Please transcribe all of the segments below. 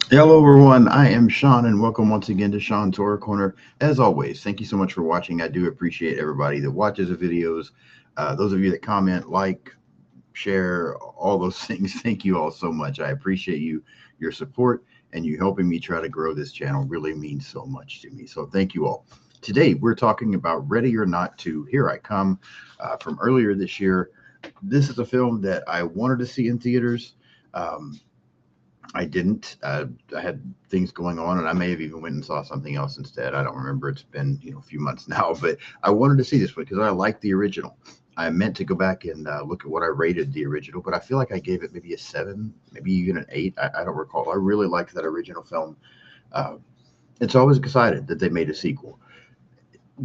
Hello, everyone. I am Sean, and welcome once again to Sean's Horror Corner. As always, thank you so much for watching. I do appreciate everybody that watches the videos. Those of you that comment, like, share, all those things. Thank you all so much. I appreciate you, your support, and you helping me try to grow this channel really means so much to me. So thank you all. Today, we're talking about Ready or Not to Here I Come from earlier this year. This is a film that I wanted to see in theaters. Um, I didn't. I had things going on, and I may have even went and saw something else instead. I don't remember. It's been a few months now, but I wanted to see this one because I like the original. I meant to go back and look at what I rated the original, but I feel like I gave it maybe a seven, maybe even an eight. I don't recall. I really liked that original film. Uh, it's always excited that they made a sequel.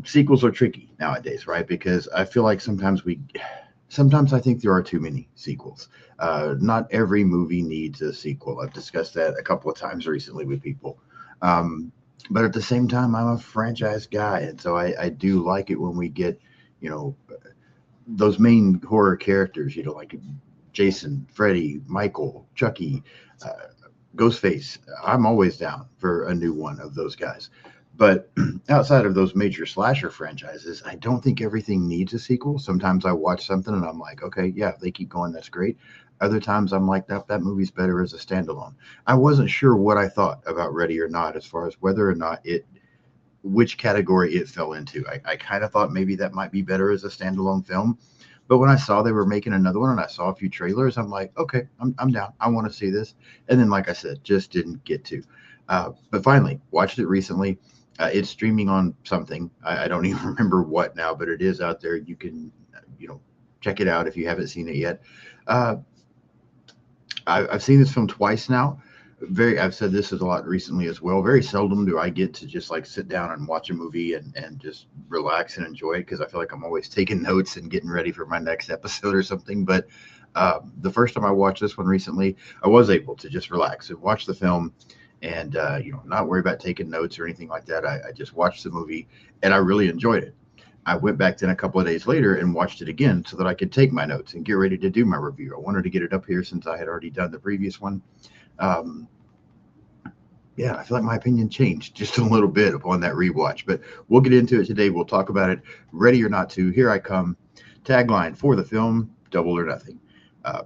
Sequels are tricky nowadays, right? Because I feel like sometimes I think there are too many sequels. Not every movie needs a sequel. I've discussed that a couple of times recently with people. Um, but at the same time, I'm a franchise guy, and so I do like it when we get, you know, those main horror characters, like Jason, Freddy, Michael, Chucky, uh, Ghostface. I'm always down for a new one of those guys. But outside of those major slasher franchises, I don't think everything needs a sequel. Sometimes I watch something and I'm like, okay, yeah, if they keep going, that's great. Other times I'm like, that movie's better as a standalone. I wasn't sure what I thought about Ready or Not as far as whether or not which category it fell into. I kind of thought maybe that might be better as a standalone film. But when I saw they were making another one and I saw a few trailers, I'm like, okay, I'm down. I want to see this. And then, like I said, just didn't get to. But finally, watched it recently. It's streaming on something. I don't even remember what now, but it is out there. You can, check it out if you haven't seen it yet. Uh, I've seen this film twice now. I've said this is a lot recently as well. Very seldom do I get to just like sit down and watch a movie and just relax and enjoy it because I feel like I'm always taking notes and getting ready for my next episode or something. But the first time I watched this one recently, I was able to just relax and watch the film and not worry about taking notes or anything like that. I just watched the movie and I really enjoyed it. I went back then a couple of days later and watched it again so that I could take my notes and get ready to do my review. I wanted to get it up here since I had already done the previous one. Um, yeah, I feel like my opinion changed just a little bit upon that rewatch, but we'll get into it today. We'll talk about it. Ready or Not to, Here I Come. Tagline for the film, Double or Nothing.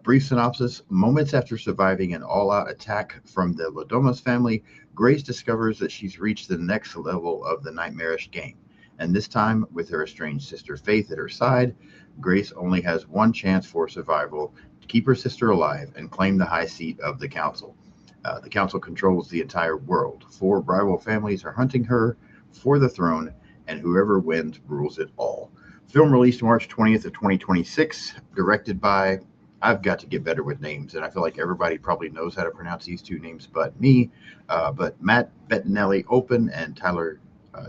Brief synopsis. Moments after surviving an all out attack from the Ladomas family, Grace discovers that she's reached the next level of the nightmarish game. And this time, with her estranged sister Faith at her side, Grace only has one chance for survival to keep her sister alive and claim the high seat of the council. The council controls the entire world. Four rival families are hunting her for the throne, and whoever wins rules it all. Film released March 20th of 2026, directed by, I've got to get better with names, and I feel like everybody probably knows how to pronounce these two names but me. But Matt Bettinelli Open and Tyler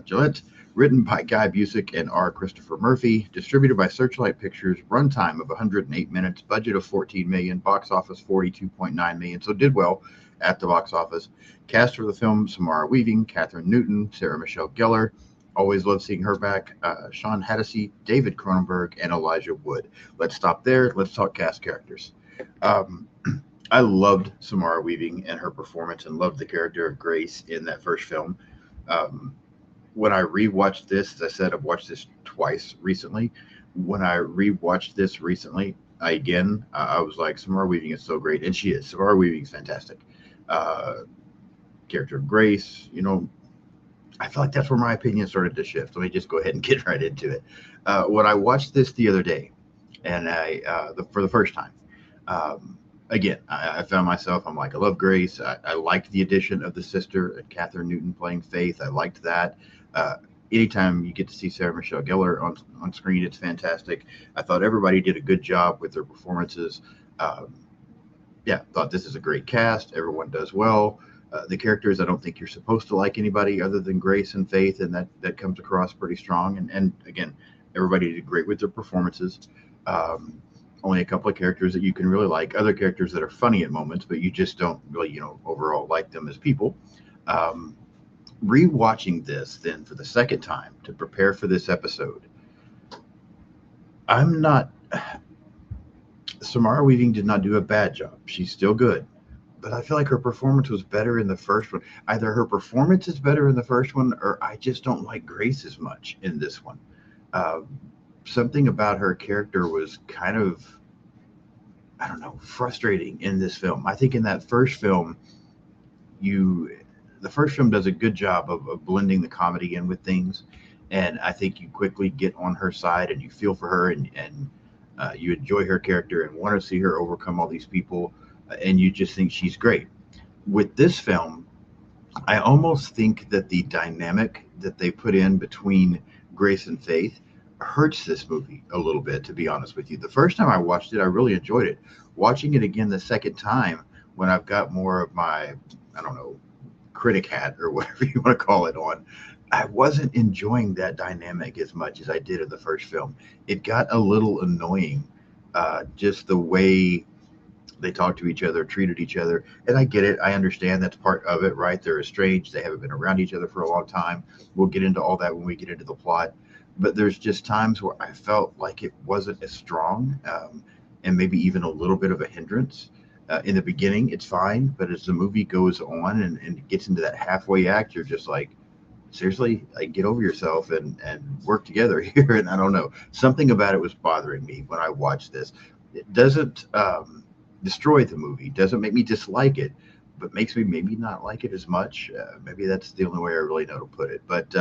Gillette, written by Guy Busick and R. Christopher Murphy, distributed by Searchlight Pictures, runtime of 108 minutes, budget of 14 million, box office 42.9 million, so did well at the box office. Cast for the film: Samara Weaving, Catherine Newton, Sarah Michelle Gellar. Always love seeing her back. Sean Hattasey, David Cronenberg, and Elijah Wood. Let's stop there. Let's talk cast characters. Um, I loved Samara Weaving and her performance, and loved the character of Grace in that first film. Um, when I rewatched this, as I said, I've watched this twice recently. When I rewatched this recently, I was like, Samara Weaving is so great, and she is. Samara Weaving is fantastic. Uh, Character of Grace, I feel like that's where my opinion started to shift. Let me just go ahead and get right into it. When I watched this the other day, and for the first time, again, I found myself. I'm like, I love Grace. I liked the addition of the sister, Catherine Newton playing Faith. I liked that. Uh, Anytime you get to see Sarah Michelle Gellar on screen, it's fantastic. I thought everybody did a good job with their performances. Um, yeah, thought this is a great cast. Everyone does well. The characters, I don't think you're supposed to like anybody other than Grace and Faith, and that comes across pretty strong. And again, everybody did great with their performances. Um, Only a couple of characters that you can really like. Other characters that are funny at moments, but you just don't really, overall like them as people. Um, Rewatching this then for the second time to prepare for this episode, I'm not. Samara Weaving did not do a bad job. She's still good. but I feel like her performance was better in the first one. Either her performance is better in the first one, or I just don't like Grace as much in this one. Uh, Something about her character was kind of, I don't know, frustrating in this film. I think in that first film, you the first film does a good job of blending the comedy in with things, and I think you quickly get on her side and you feel for her, and you enjoy her character and want to see her overcome all these people, and you just think she's great. With this film, I almost think that the dynamic that they put in between Grace and Faith hurts this movie a little bit, to be honest with you. The first time I watched it, I really enjoyed it. Watching it again the second time, when I've got more of my, I don't know, critic hat or whatever you want to call it on, I wasn't enjoying that dynamic as much as I did in the first film. It got a little annoying, just the way they talked to each other, treated each other. And I get it. I understand that's part of it, right? They're estranged. They haven't been around each other for a long time. We'll get into all that when we get into the plot. But there's just times where I felt like it wasn't as strong, and maybe even a little bit of a hindrance. In the beginning, it's fine. But as the movie goes on and it gets into that halfway act, you're just like, seriously, like, get over yourself and work together here. And I don't know, something about it was bothering me when I watched this. It doesn't destroy the movie, doesn't make me dislike it, but makes me maybe not like it as much. Maybe that's the only way I really know to put it. But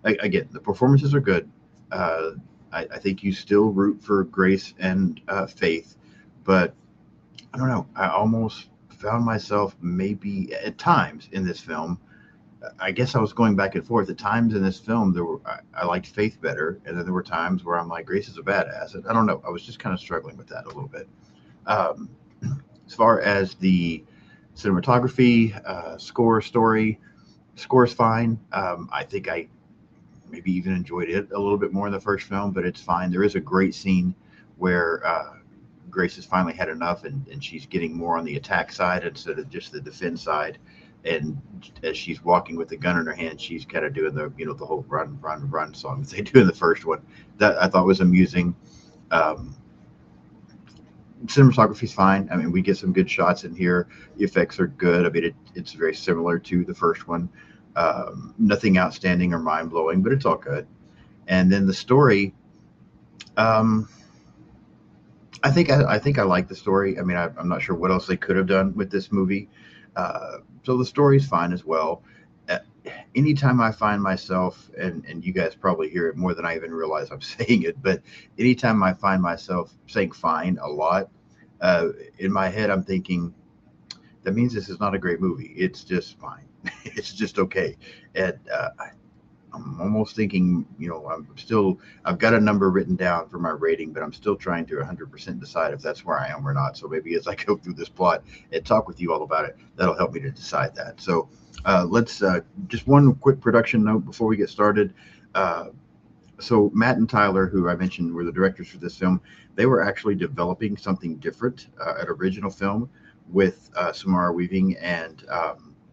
again, the performances are good. uh, I think you still root for Grace and Faith, but I don't know, I almost found myself maybe at times in this film, I guess I was going back and forth. At times in this film, I liked Faith better, and then there were times where I'm like, Grace is a badass. And I don't know. I was just kind of struggling with that a little bit. Um, as far as the cinematography, score, story, score is fine. I think I maybe even enjoyed it a little bit more in the first film, but it's fine. There is a great scene where Grace has finally had enough, and she's getting more on the attack side instead of just the defense side. And as she's walking with the gun in her hand, she's kind of doing the whole run, run, run song that they do in the first one. That I thought was amusing. Um, Cinematography's fine. I mean, we get some good shots in here. The effects are good. I mean, it's very similar to the first one. Nothing outstanding or mind blowing, but it's all good. And then the story, um, I think I like the story. I mean, I'm not sure what else they could have done with this movie. So the story's fine as well. Uh, Anytime I find myself, and you guys probably hear it more than I even realize I'm saying it, but anytime I find myself saying fine a lot, uh, in my head I'm thinking that means this is not a great movie. It's just fine. It's just okay. And I'm almost thinking, I've got a number written down for my rating, but I'm still trying to 100% decide if that's where I am or not. So maybe as I go through this plot and talk with you all about it, that'll help me to decide that. So let's just one quick production note before we get started. Uh, so Matt and Tyler, who I mentioned were the directors for this film, they were actually developing something different, an original film with Samara Weaving and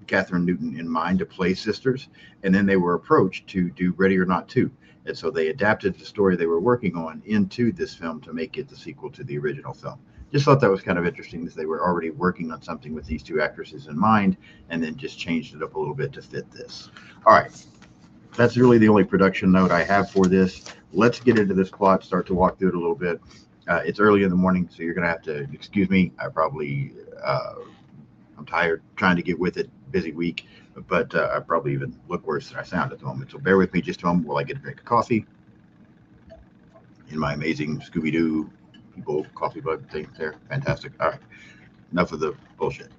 Catherine Newton in mind to play sisters. And then they were approached to do Ready or Not 2. And so they adapted the story they were working on into this film to make it the sequel to the original film. Just thought that was kind of interesting that they were already working on something with these two actresses in mind and then just changed it up a little bit to fit this. All right, that's really the only production note I have for this. Let's get into this plot, start to walk through it a little bit. It's early in the morning, so you're going to have to excuse me. I'm tired trying to get with it, busy week, but I probably even look worse than I sound at the moment. So bear with me just a moment while I get a drink of coffee in my amazing Scooby Doo people coffee mug thing there. Fantastic. All right, enough of the bullshit.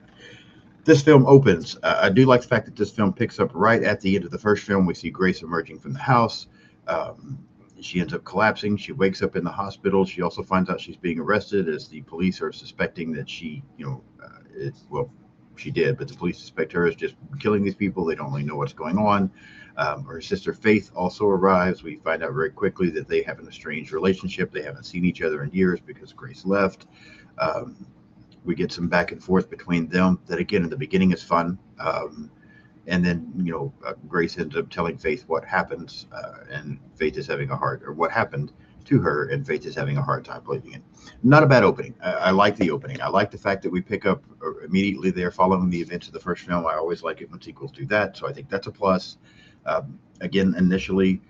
This film opens. I do like the fact that this film picks up right at the end of the first film. We see Grace emerging from the house. Um, she ends up collapsing. She wakes up in the hospital. She also finds out she's being arrested as the police are suspecting that she, well, she did, but the police suspect her as just killing these people. They don't really know what's going on. Her sister Faith also arrives. We find out very quickly that they have an estranged relationship. They haven't seen each other in years because Grace left. Um, we get some back and forth between them that again in the beginning is fun, and then Grace ends up telling Faith what happens, and Faith is having a hard or what happened to her, and Faith is having a hard time believing it. Not a bad opening. I like the opening. I like the fact that we pick up immediately there following the events of the first film. I always like it when sequels do that, so I think that's a plus. Again, initially,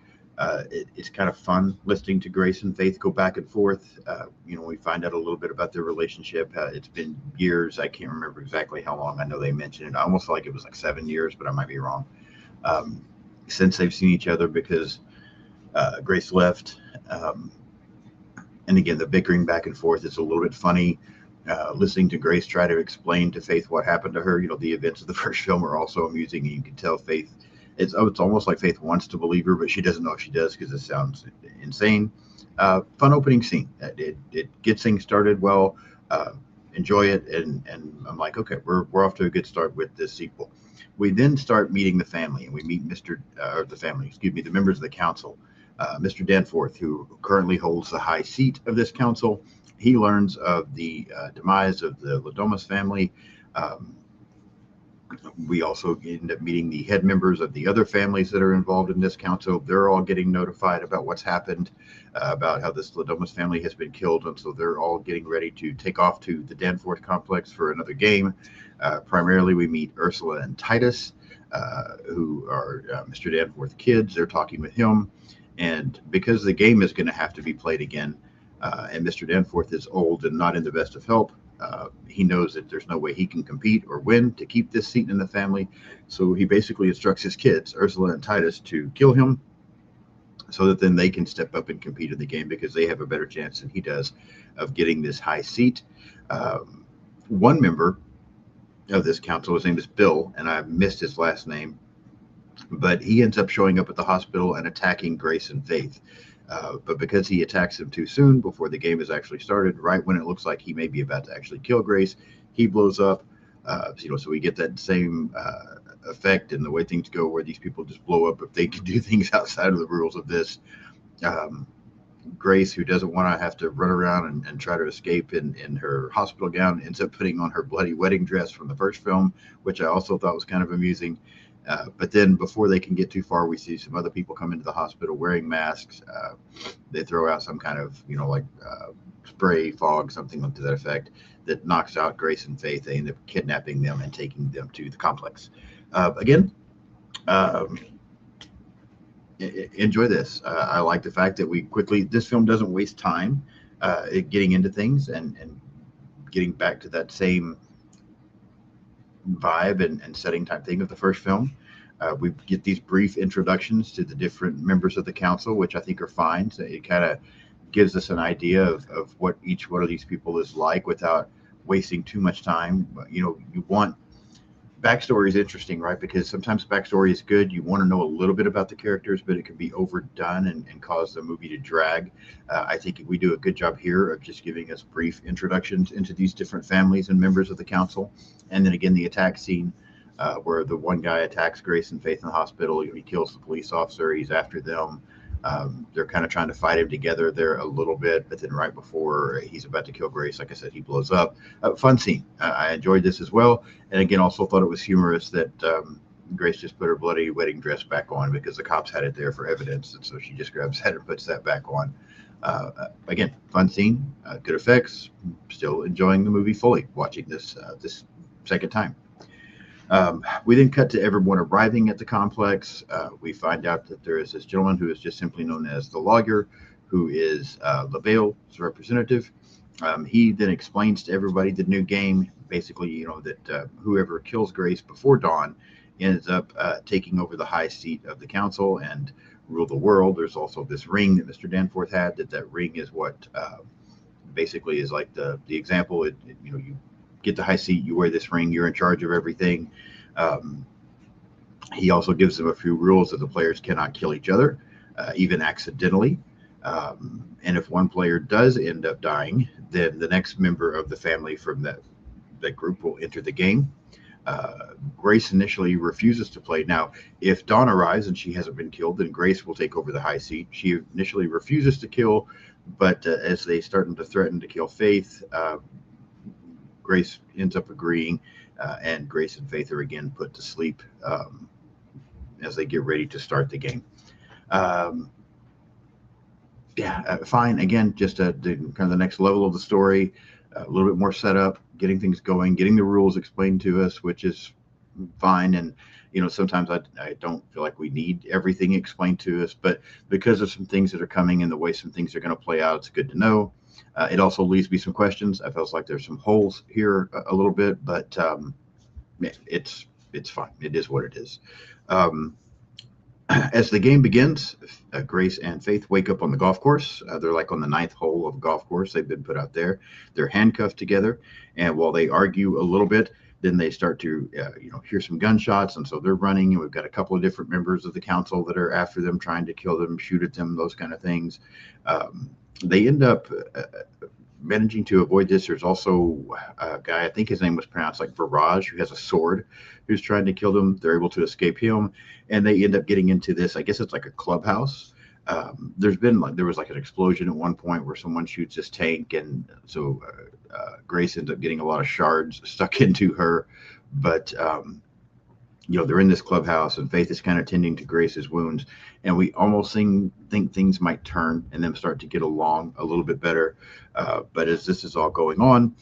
it's kind of fun listening to Grace and Faith go back and forth. We find out a little bit about their relationship. It's been years. I can't remember exactly how long. I know they mentioned it. I almost feel like it was like 7 years, but I might be wrong. Since they've seen each other, because Grace left. And again, the bickering back and forth is a little bit funny. Listening to Grace try to explain to Faith what happened to her, the events of the first film are also amusing, and you can tell Faith, it's almost like Faith wants to believe her, but she doesn't know if she does because it sounds insane. Fun opening scene. It gets things started well. Enjoy it, and I'm like, okay, we're off to a good start with this sequel. We then start meeting the family, and we meet the members of the council. Mr. Danforth, who currently holds the high seat of this council. He learns of the demise of the Ladomas family. We also end up meeting the head members of the other families that are involved in this council. They're all getting notified about what's happened, about how this Ladomas family has been killed, and so they're all getting ready to take off to the Danforth complex for another game. Primarily, we meet Ursula and Titus, who are Mr. Danforth's kids. They're talking with him. And because the game is going to have to be played again, and Mr. Danforth is old and not in the best of health, he knows that there's no way he can compete or win to keep this seat in the family. So he basically instructs his kids, Ursula and Titus, to kill him so that then they can step up and compete in the game, because they have a better chance than he does of getting this high seat. One member of this council, his name is Bill, and I missed his last name, but he ends up showing up at the hospital and attacking Grace and Faith. But because he attacks them too soon, before the game has actually started, right when it looks like he may be about to actually kill Grace, he blows up. So we get that same effect in the way things go, where these people just blow up if they can do things outside of the rules of this. Grace, who doesn't want to have to run around and try to escape in her hospital gown, ends up putting on her bloody wedding dress from the first film, which I also thought was kind of amusing. But then before they can get too far, we see some other people come into the hospital wearing masks. They throw out some kind of, spray, fog, something to that effect, that knocks out Grace and Faith. They end up kidnapping them and taking them to the complex. Enjoy this. I like the fact that this film doesn't waste time getting into things and getting back to that same vibe and setting type thing of the first film. We get these brief introductions to the different members of the council, which I think are fine. So it kind of gives us an idea of what each one of these people is like without wasting too much time. You want backstory is interesting, right? Because sometimes backstory is good. You want to know a little bit about the characters, but it can be overdone and cause the movie to drag. I think we do a good job here of just giving us brief introductions into these different families and members of the council. And then again, the attack scene where the one guy attacks Grace and Faith in the hospital. He kills the police officer. He's after them. They're kind of trying to fight him together there a little bit, but then right before he's about to kill Grace, like I said, he blows up. Fun scene. I enjoyed this as well. And again, also thought it was humorous that Grace just put her bloody wedding dress back on because the cops had it there for evidence. And so she just grabs that and puts that back on. Again, fun scene, good effects. Still enjoying the movie fully, watching this second time. We then cut to everyone arriving at the complex. We find out that there is this gentleman who is just simply known as the lawyer, who is LaVale's representative. He then explains to everybody the new game, basically, that whoever kills Grace before dawn ends up taking over the high seat of the council and rule the world. There's also this ring that Mr. Danforth had, that ring is what basically is like the example. You get the high seat, you wear this ring, you're in charge of everything. He also gives them a few rules that the players cannot kill each other, even accidentally. And if one player does end up dying, then the next member of the family from that group will enter the game. Grace initially refuses to play. Now, if Dawn arrives and she hasn't been killed, then Grace will take over the high seat. She initially refuses to kill, but as they start to threaten to kill Faith, Grace ends up agreeing, and Grace and Faith are again put to sleep as they get ready to start the game. Fine. Again, just kind of the next level of the story. a little bit more setup, getting things going, getting the rules explained to us, which is fine. And sometimes I don't feel like we need everything explained to us, but because of some things that are coming and the way some things are going to play out, it's good to know. It also leaves me some questions. I felt like there's some holes here a little bit, but it's fine. It is what it is. Um, as the game begins, Grace and Faith wake up on the golf course. They're like on the ninth hole of a golf course. They've been put out there. They're handcuffed together, and while they argue a little bit, then they start to, hear some gunshots, and so they're running. And we've got a couple of different members of the council that are after them, trying to kill them, shoot at them, those kind of things. They end up managing to avoid this. There's also a guy, I think his name was pronounced like Viraj, who has a sword, who's trying to kill them. They're able to escape him, and they end up getting into this. I guess it's like a clubhouse. There was like an explosion at one point where someone shoots this tank, and so Grace ends up getting a lot of shards stuck into her. But they're in this clubhouse, and Faith is kind of tending to Grace's wounds, and we almost think things might turn and then start to get along a little bit better. But as this is all going on,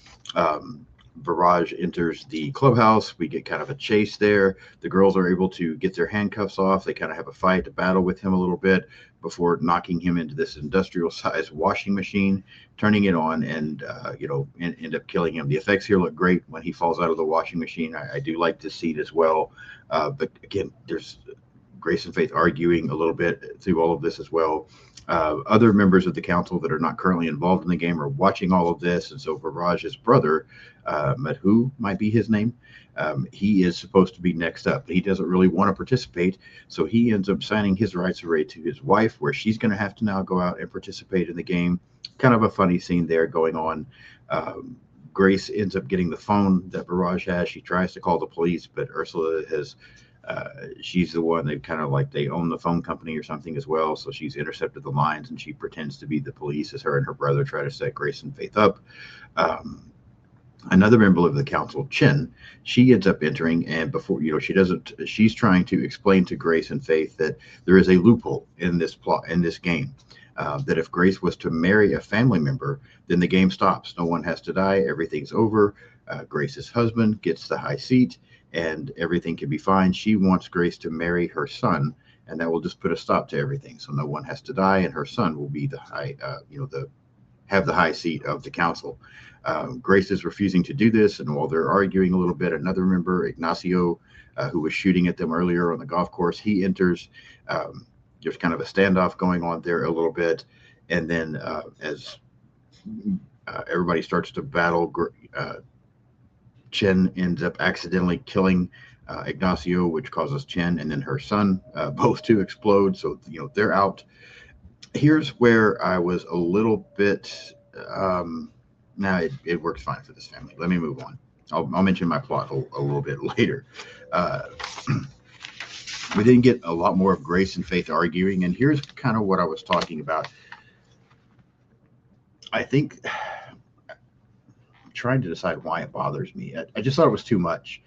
Viraj enters the clubhouse. We get kind of a chase there. The girls are able to get their handcuffs off. They kind of have a fight, a battle with him a little bit before knocking him into this industrial-sized washing machine, turning it on, and end up killing him. The effects here look great when he falls out of the washing machine. I do like this scene as well. But again, there's Grace and Faith arguing a little bit through all of this as well. Other members of the council that are not currently involved in the game are watching all of this, and so Viraj's brother, Madhu might be his name, he is supposed to be next up. He doesn't really want to participate, so he ends up signing his rights away to his wife, where she's going to have to now go out and participate in the game. Kind of a funny scene there going on. Grace ends up getting the phone that Viraj has. She tries to call the police, but Ursula has she's the one that kind of like they own the phone company or something as well. So she's intercepted the lines, and she pretends to be the police as her and her brother try to set Grace and Faith up. Another member of the council, Chen, she ends up entering, and before she's trying to explain to Grace and Faith that there is a loophole in this plot, in this game. That if Grace was to marry a family member, then the game stops. No one has to die. Everything's over. Grace's husband gets the high seat, and everything can be fine. She wants Grace to marry her son, and that will just put a stop to everything. So no one has to die, and her son will be the have the high seat of the council. Grace is refusing to do this, and while they're arguing a little bit, another member, Ignacio, who was shooting at them earlier on the golf course, he enters. There's kind of a standoff going on there a little bit, and then as everybody starts to battle, Chen ends up accidentally killing Ignacio, which causes Chen and then her son both to explode. So they're out. Here's where I was a little bit. Now it works fine for this family. Let me move on. I'll mention my plot hole a little bit later. We didn't get a lot more of Grace and Faith arguing, and here's kind of what I was talking about. I think I'm trying to decide why it bothers me. I just thought it was too much.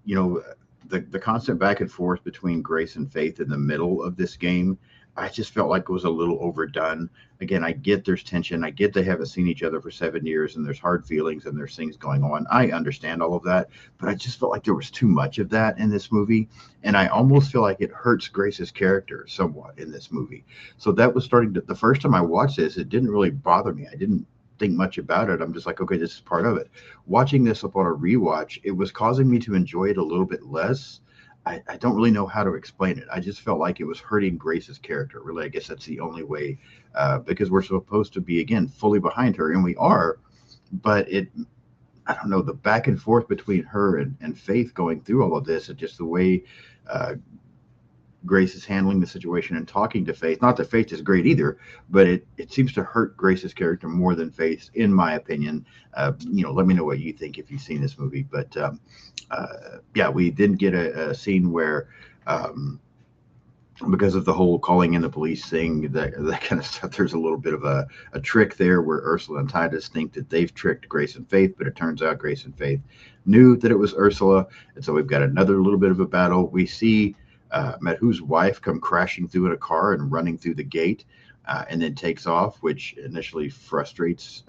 The constant back and forth between Grace and Faith in the middle of this game, I just felt like it was a little overdone. Again, I get there's tension. I get they haven't seen each other for 7 years, and there's hard feelings and there's things going on. I understand all of that, but I just felt like there was too much of that in this movie. And I almost feel like it hurts Grace's character somewhat in this movie. So that was the first time I watched this, it didn't really bother me. I didn't think much about it. I'm just like, okay, this is part of it. Watching this up on a rewatch, it was causing me to enjoy it a little bit less. I don't really know how to explain it. I just felt like it was hurting Grace's character. Really, I guess that's the only way, because we're supposed to be, again, fully behind her, and we are, but I don't know, the back and forth between her and Faith going through all of this, and just the way Grace is handling the situation and talking to Faith. Not that Faith is great either, but it seems to hurt Grace's character more than Faith, in my opinion. Let me know what you think if you've seen this movie. But we didn't get a scene where, because of the whole calling in the police thing, that kind of stuff, there's a little bit of a trick there where Ursula and Titus think that they've tricked Grace and Faith, but it turns out Grace and Faith knew that it was Ursula. And so we've got another little bit of a battle. We see Madhu's wife come crashing through in a car and running through the gate, and then takes off, which initially frustrates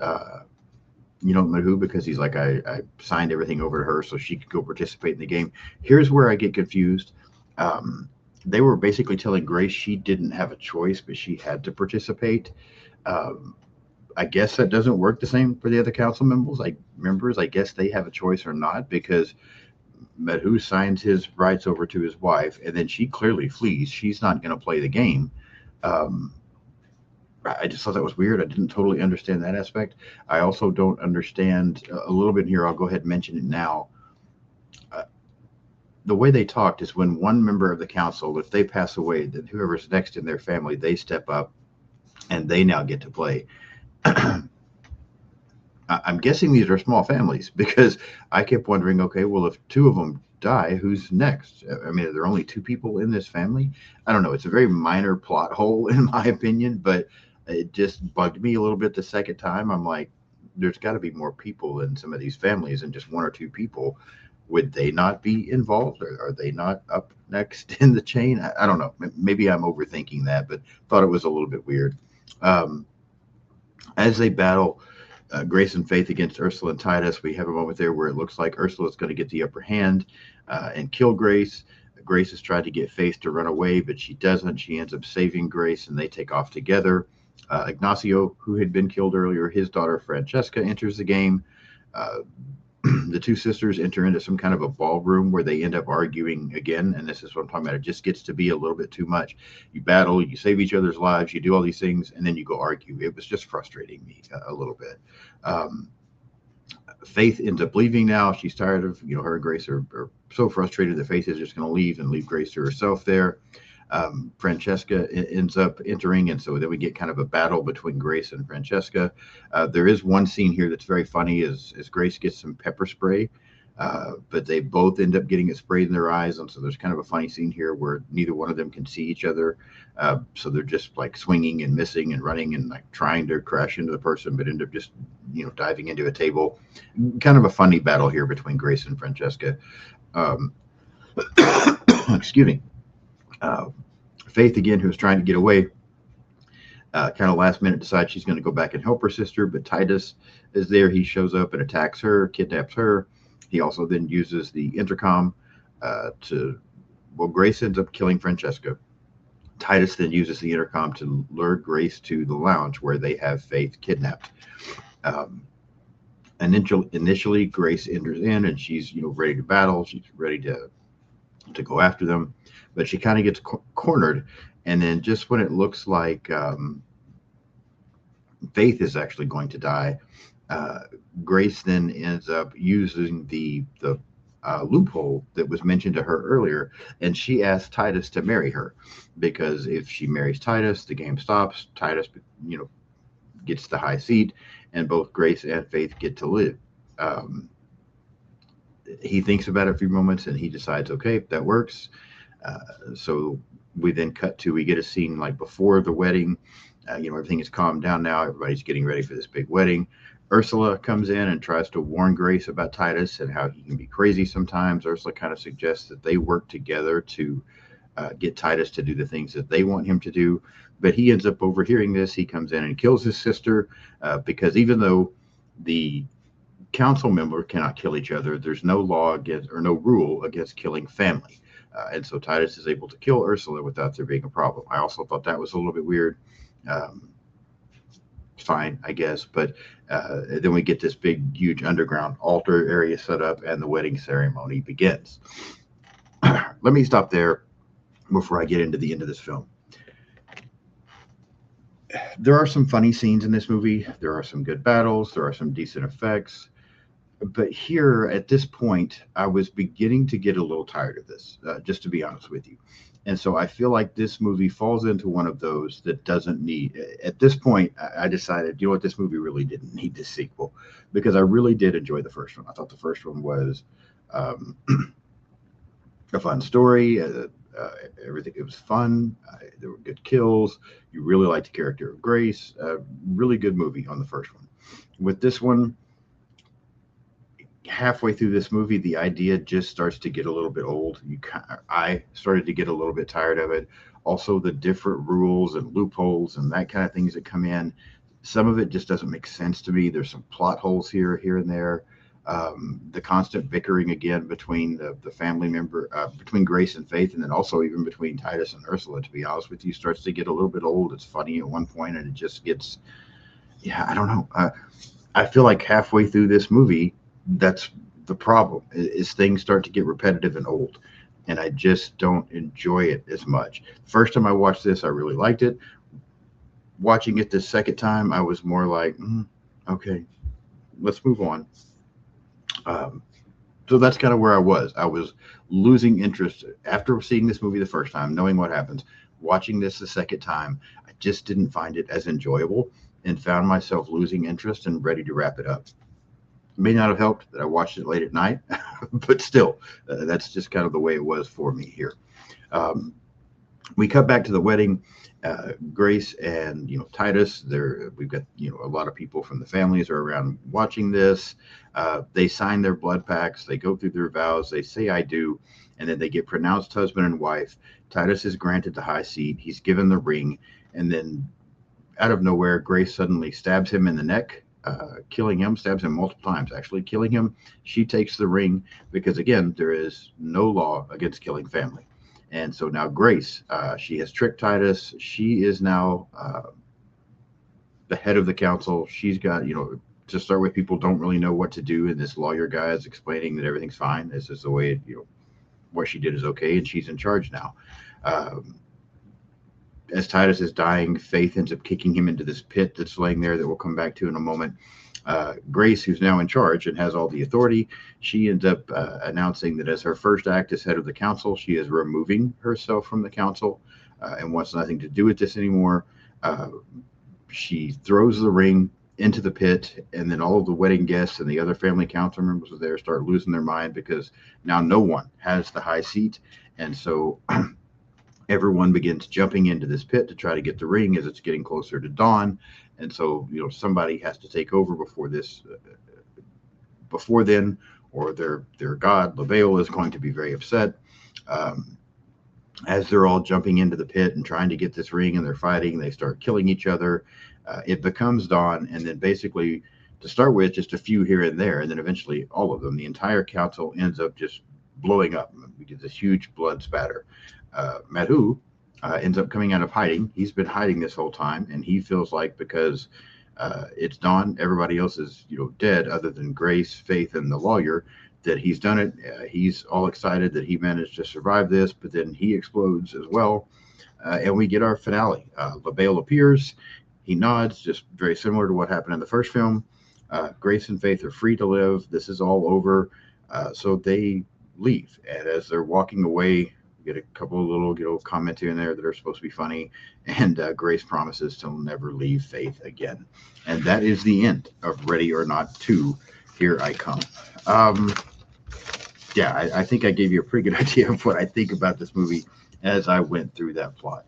you know, Madhu, because he's like, I signed everything over to her so she could go participate in the game. Here's where I get confused. Um, they were basically telling Grace she didn't have a choice, but she had to participate. Um, I guess that doesn't work the same for the other council members. I guess they have a choice or not, because Madhu signs his rights over to his wife, and then she clearly flees. She's not going to play the game. Um, I just thought that was weird. I didn't totally understand that aspect. I also don't understand a little bit here. I'll go ahead and mention it now. Uh, the way they talked is when one member of the council, if they pass away, then whoever's next in their family, they step up and they now get to play. I'm guessing these are small families, because I kept wondering, okay, well, if two of them die, who's next? I mean, are there only two people in this family? I don't know. It's a very minor plot hole, in my opinion, but it just bugged me a little bit the second time. I'm like, there's got to be more people in some of these families than just one or two people. Would they not be involved? Or are they not up next in the chain? I don't know. Maybe I'm overthinking that, but thought it was a little bit weird. Um, as they battle, Grace and Faith against Ursula and Titus. We have a moment there where it looks like Ursula is going to get the upper hand and kill Grace. Grace has tried to get Faith to run away, but she doesn't. She ends up saving Grace, and they take off together. Ignacio, who had been killed earlier, his daughter Francesca enters the game. Uh, the two sisters enter into some kind of a ballroom where they end up arguing again. And this is what I'm talking about. It just gets to be a little bit too much. You battle, you save each other's lives, you do all these things, and then you go argue. It was just frustrating me a little bit. Um, Faith ends up leaving now. She's tired of, her and Grace are so frustrated that Faith is just going to leave and leave Grace to herself there. Francesca ends up entering, and so then we get kind of a battle between Grace and Francesca. There is one scene here that's very funny, as Grace gets some pepper spray, but they both end up getting it sprayed in their eyes, and so there's kind of a funny scene here where neither one of them can see each other, so they're just like swinging and missing and running and like trying to crash into the person, but end up just diving into a table. Kind of a funny battle here between Grace and Francesca. Um, excuse me. Uh, Faith, again, who's trying to get away, kind of last minute decides she's going to go back and help her sister, but Titus is there. He shows up and attacks her, kidnaps her. He also then uses the intercom Grace ends up killing Francesca. Titus then uses the intercom to lure Grace to the lounge where they have Faith kidnapped. Um, initially, Grace enters in and she's ready to battle. She's ready to go after them, but she kind of gets cornered. And then just when it looks like Faith is actually going to die, Grace then ends up using the loophole that was mentioned to her earlier, and she asks Titus to marry her, because if she marries Titus, the game stops. Titus, gets the high seat, and both Grace and Faith get to live. He thinks about it a few moments, and he decides, okay, that works. So we then cut to, we get a scene like before the wedding. Everything is calmed down now. Everybody's getting ready for this big wedding. Ursula comes in and tries to warn Grace about Titus and how he can be crazy sometimes. Ursula kind of suggests that they work together to get Titus to do the things that they want him to do. But he ends up overhearing this. He comes in and kills his sister because even though the council member cannot kill each other, there's no law against, or no rule against killing family. And so Titus is able to kill Ursula without there being a problem. I also thought that was a little bit weird. Fine, I guess. But then we get this big, huge underground altar area set up, and the wedding ceremony begins. Let me stop there before I get into the end of this film. There are some funny scenes in this movie. There are some good battles. There are some decent effects. But here, at this point, I was beginning to get a little tired of this, just to be honest with you. And so I feel like this movie falls into one of those that doesn't need. At this point, I decided, you know what, this movie really didn't need this sequel, because I really did enjoy the first one. I thought the first one was a fun story. Everything, it was fun. There were good kills. You really liked the character of Grace. Really good movie on the first one. With this one, halfway through this movie, the idea just starts to get a little bit old. I started to get a little bit tired of it. Also, the different rules and loopholes and that kind of things that come in, Some of it just doesn't make sense to me. There's some plot holes here and there. The constant bickering again between the family member, between Grace and Faith, and then also even between Titus and Ursula, to be honest with you, starts to get a little bit old. It's funny at one point, and it just gets, yeah, I don't know. I feel like halfway through this movie, that's the problem, is things start to get repetitive and old. And I just don't enjoy it as much. First time I watched this, I really liked it. Watching it the second time, I was more like, okay, let's move on. Um, so that's kind of where I was. I was losing interest after seeing this movie the first time, knowing what happens. Watching this the second time, I just didn't find it as enjoyable and found myself losing interest and ready to wrap it up. It may not have helped that I watched it late at night, but still, that's just kind of the way it was for me here. Um, we cut back to the wedding. Grace and Titus. There, we've got a lot of people from the families are around watching this. They sign their blood pacts. They go through their vows. They say "I do," and then they get pronounced husband and wife. Titus is granted the high seat. He's given the ring, and then out of nowhere, Grace suddenly stabs him in the neck. Killing him, stabs him multiple times, actually killing him. She takes the ring because, again, there is no law against killing family. And so now Grace, she has tricked Titus. She is now the head of the council. She's got, to start with, people don't really know what to do. And this lawyer guy is explaining that everything's fine. This is the way, what she did is okay. And she's in charge now. As Titus is dying, Faith ends up kicking him into this pit that's laying there that we'll come back to in a moment. Grace, who's now in charge and has all the authority, she ends up announcing that as her first act as head of the council, she is removing herself from the council and wants nothing to do with this anymore. She throws the ring into the pit, and then all of the wedding guests and the other family council members there start losing their mind because now no one has the high seat. And so everyone begins jumping into this pit to try to get the ring as it's getting closer to dawn. And so, somebody has to take over before then, or their god, Lebail, is going to be very upset. As they're all jumping into the pit and trying to get this ring and they're fighting, they start killing each other. It becomes dawn. And then basically, to start with, just a few here and there. And then eventually all of them, the entire council ends up just blowing up. We get this huge blood spatter. Madhu ends up coming out of hiding. He's been hiding this whole time, and he feels like because it's dawn, everybody else is dead other than Grace, Faith, and the lawyer, that he's done it. He's all excited that he managed to survive this, but then he explodes as well, and we get our finale. Lebail appears. He nods, just very similar to what happened in the first film. Grace and Faith are free to live. This is all over. So they leave, and as they're walking away, get a couple of little comments here and there that are supposed to be funny, and Grace promises to never leave Faith again. And that is the end of Ready or Not 2, Here I Come. I think I gave you a pretty good idea of what I think about this movie as I went through that plot.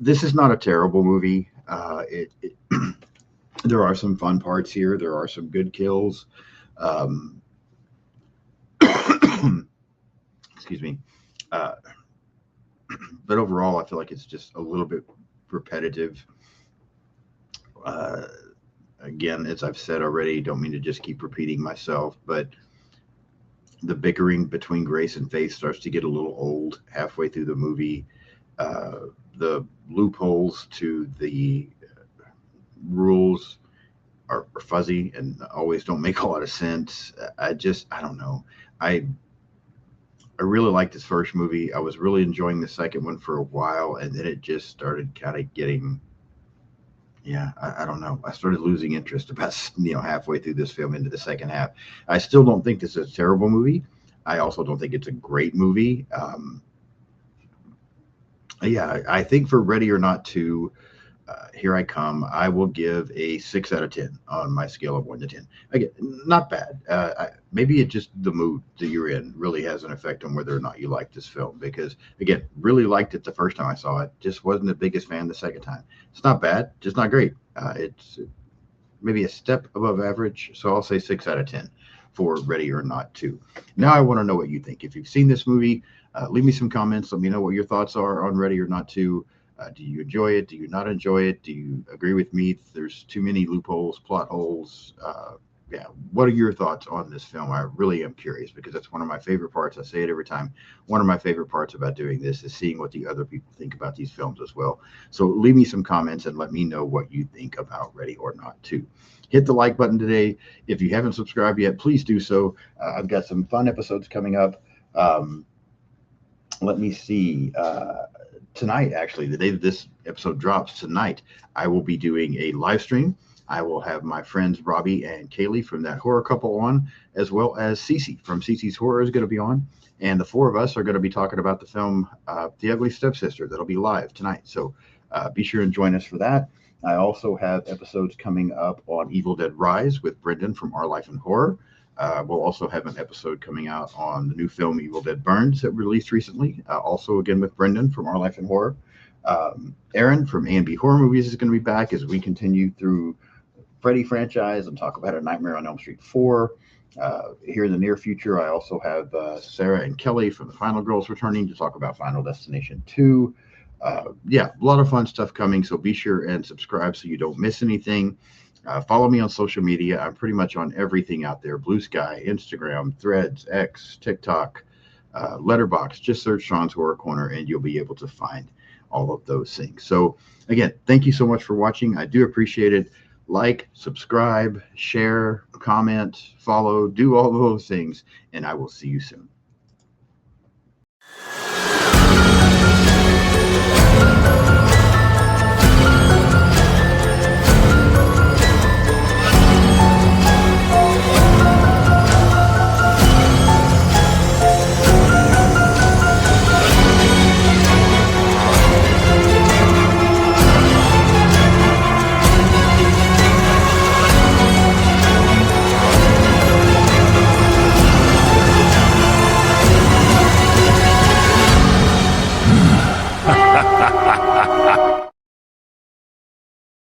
This is not a terrible movie. There are some fun parts here. There are some good kills. Excuse me. But overall, I feel like it's just a little bit repetitive. Again, as I've said already, don't mean to just keep repeating myself, but the bickering between Grace and Faith starts to get a little old halfway through the movie. The loopholes to the rules are fuzzy and always don't make a lot of sense. I don't know. I really liked this first movie. I was really enjoying the second one for a while, and then it just started kind of getting, I don't know. I started losing interest about halfway through this film into the second half. I still don't think this is a terrible movie. I also don't think it's a great movie. I think for Ready or Not 2, Here I Come, I will give a 6 out of 10 on my scale of 1 to 10. Again, not bad. Maybe it just the mood that you're in really has an effect on whether or not you like this film. Because again, really liked it the first time I saw it. Just wasn't the biggest fan the second time. It's not bad, just not great. It's maybe a step above average. So I'll say 6 out of 10 for Ready or Not 2. Now I want to know what you think. If you've seen this movie, leave me some comments. Let me know what your thoughts are on Ready or Not 2. Do you enjoy it? Do you not enjoy it? Do you agree with me? There's too many loopholes, plot holes. Yeah. What are your thoughts on this film? I really am curious because that's one of my favorite parts. I say it every time. One of my favorite parts about doing this is seeing what the other people think about these films as well. So leave me some comments and let me know what you think about Ready or Not too. Hit the like button today. If you haven't subscribed yet, please do so. I've got some fun episodes coming up. Let me see. Tonight, actually, the day that this episode drops tonight, I will be doing a live stream. I will have my friends Robbie and Kaylee from That Horror Couple on, as well as Cece from Cece's Horror is going to be on. And the four of us are going to be talking about the film The Ugly Stepsister. That'll be live tonight. So be sure and join us for that. I also have episodes coming up on Evil Dead Rise with Brendan from Our Life in Horror. We'll also have an episode coming out on the new film Evil Dead Burns that released recently, also again with Brendan from Our Life in Horror. Aaron from A&B Horror Movies is going to be back as we continue through Freddy franchise and talk about A Nightmare on Elm Street 4. Here in the near future, I also have Sarah and Kelly from The Final Girls returning to talk about Final Destination 2. Yeah, a lot of fun stuff coming, so be sure and subscribe so you don't miss anything. Follow me on social media. I'm pretty much on everything out there: Blue Sky, Instagram, Threads, X, TikTok, Letterboxd. Just search Sean's Horror Corner and you'll be able to find all of those things. So again, thank you so much for watching. I do appreciate it. Like, subscribe, share, comment, follow, do all those things, and I will see you soon.